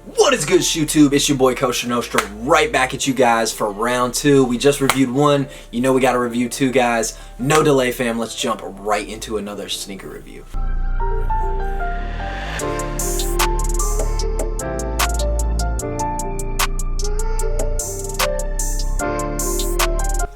What is good, ShoeTube? It's your boy Coach Nostra, right back at you guys for round 2. We just reviewed 1. You know we got to review 2, guys. No delay, fam. Let's jump right into another sneaker review.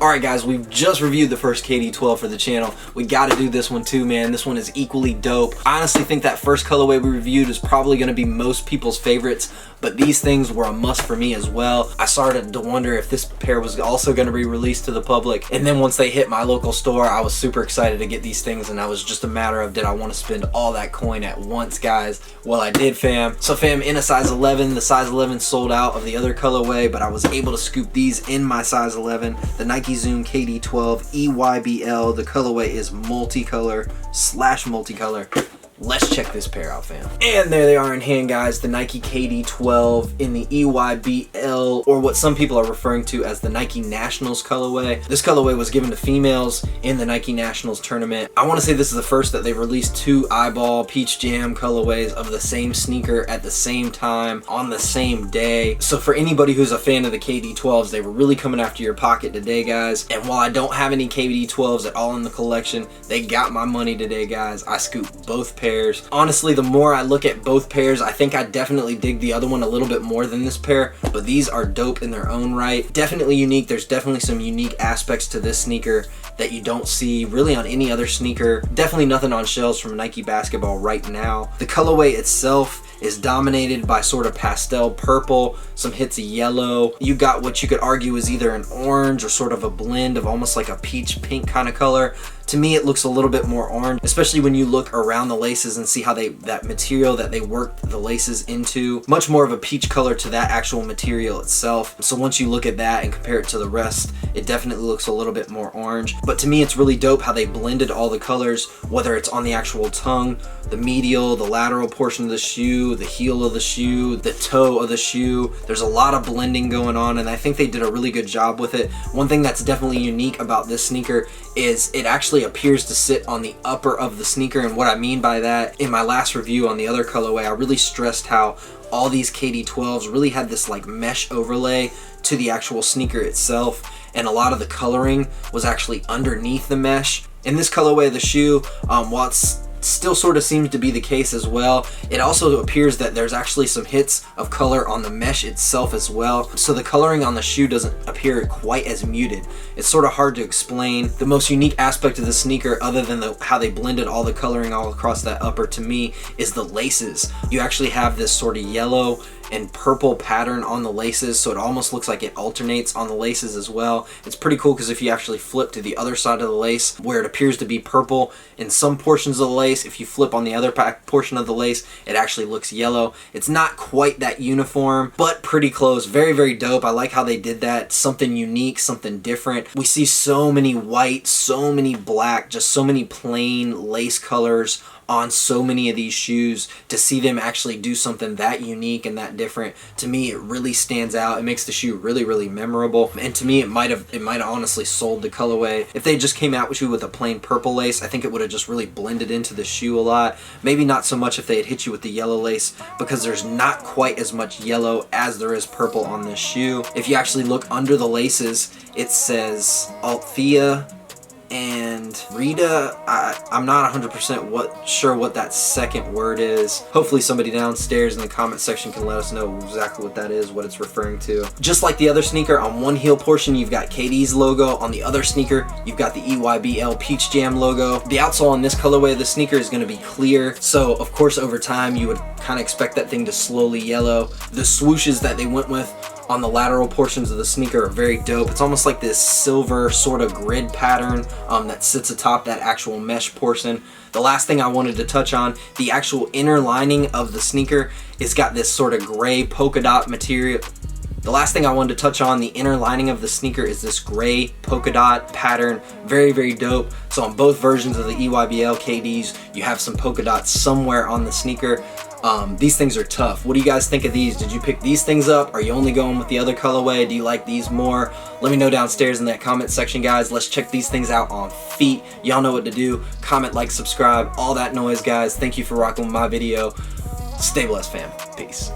Alright guys, we've just reviewed the first KD12 for the channel. We gotta do this one too, man. This one is equally dope. I honestly think that first colorway we reviewed is probably gonna be most people's favorites, but these things were a must for me as well. I started to wonder if this pair was also gonna be released to the public, and then once they hit my local store, I was super excited to get these things, and I was just a matter of, did I want to spend all that coin at once, guys? Well, I did, fam. So fam, in a size 11, the size 11 sold out of the other colorway, but I was able to scoop these in my size 11, the Nike KD12 EYBL. The colorway is multicolor / multicolor. Let's check this pair out, fam. And there they are in hand, guys. The Nike KD12 in the EYBL, or what some people are referring to as the Nike Nationals colorway. This colorway was given to females in the Nike Nationals tournament. I want to say this is the first that they've released 2 eyeball peach jam colorways of the same sneaker at the same time on the same day. So for anybody who's a fan of the KD12s, they were really coming after your pocket today, guys. And while I don't have any KD12s at all in the collection, they got my money today, guys. I scooped both pairs. Honestly, the more I look at both pairs, I think I definitely dig the other one a little bit more than this pair, but these are dope in their own right. Definitely unique. There's definitely some unique aspects to this sneaker that you don't see really on any other sneaker. Definitely nothing on shelves from Nike basketball right now. The colorway itself is dominated by sort of pastel purple, some hits of yellow. You got what you could argue is either an orange or sort of a blend of almost like a peach pink kind of color. To me, it looks a little bit more orange, especially when you look around the laces and see how that material that they worked the laces into, much more of a peach color to that actual material itself. So once you look at that and compare it to the rest, it definitely looks a little bit more orange. But to me, it's really dope how they blended all the colors, whether it's on the actual tongue, the medial, the lateral portion of the shoe, the heel of the shoe, the toe of the shoe. There's a lot of blending going on, and I think they did a really good job with it. One thing that's definitely unique about this sneaker is it actually appears to sit on the upper of the sneaker, and what I mean by that, in my last review on the other colorway, I really stressed how all these KD12s really had this like mesh overlay to the actual sneaker itself, and a lot of the coloring was actually underneath the mesh. In this colorway of the shoe, while it's still sort of seems to be the case as well, it also appears that there's actually some hits of color on the mesh itself as well, so the coloring on the shoe doesn't appear quite as muted. It's sort of hard to explain. The most unique aspect of the sneaker, other than how they blended all the coloring all across that upper, to me, is the laces. You actually have this sort of yellow and purple pattern on the laces, so it almost looks like it alternates on the laces as well. It's pretty cool because if you actually flip to the other side of the lace where it appears to be purple in some portions of the lace, if you flip on the other portion of the lace, it actually looks yellow. It's not quite that uniform, but pretty close. Very, very dope. I like how they did that. Something unique, something different. We see so many white, so many black, just so many plain lace colors on so many of these shoes. To see them actually do something that unique and that different, to me, it really stands out. It makes the shoe really, really memorable, and to me, it might have honestly sold the colorway. If they just came out with you with a plain purple lace, I think it would have just really blended into the shoe a lot. Maybe not so much if they had hit you with the yellow lace, because there's not quite as much yellow as there is purple on this shoe. If you actually look under the laces, it says Althea and Rita. I'm not 100% sure what that second word is. Hopefully somebody downstairs in the comment section can let us know exactly what that is, what it's referring to. Just like the other sneaker, on one heel portion you've got KD's logo, on the other sneaker you've got the EYBL Peach Jam logo. The outsole on this colorway of the sneaker is going to be clear, so of course over time you would kind of expect that thing to slowly yellow. The swooshes that they went with on the lateral portions of the sneaker are very dope. It's almost like this silver sort of grid pattern that sits atop that actual mesh portion. The last thing I wanted to touch on, the actual inner lining of the sneaker, it's got this sort of gray polka dot material. The last thing I wanted to touch on, the inner lining of the sneaker, is this gray polka dot pattern. Very, very dope. So on both versions of the EYBL KDs, you have some polka dots somewhere on the sneaker. These things are tough. What do you guys think of these? Did you pick these things up? Are you only going with the other colorway? Do you like these more? Let me know downstairs in that comment section, guys. Let's check these things out on feet. Y'all know what to do. Comment, like, subscribe, all that noise, guys. Thank you for rocking with my video. Stay blessed, fam. Peace.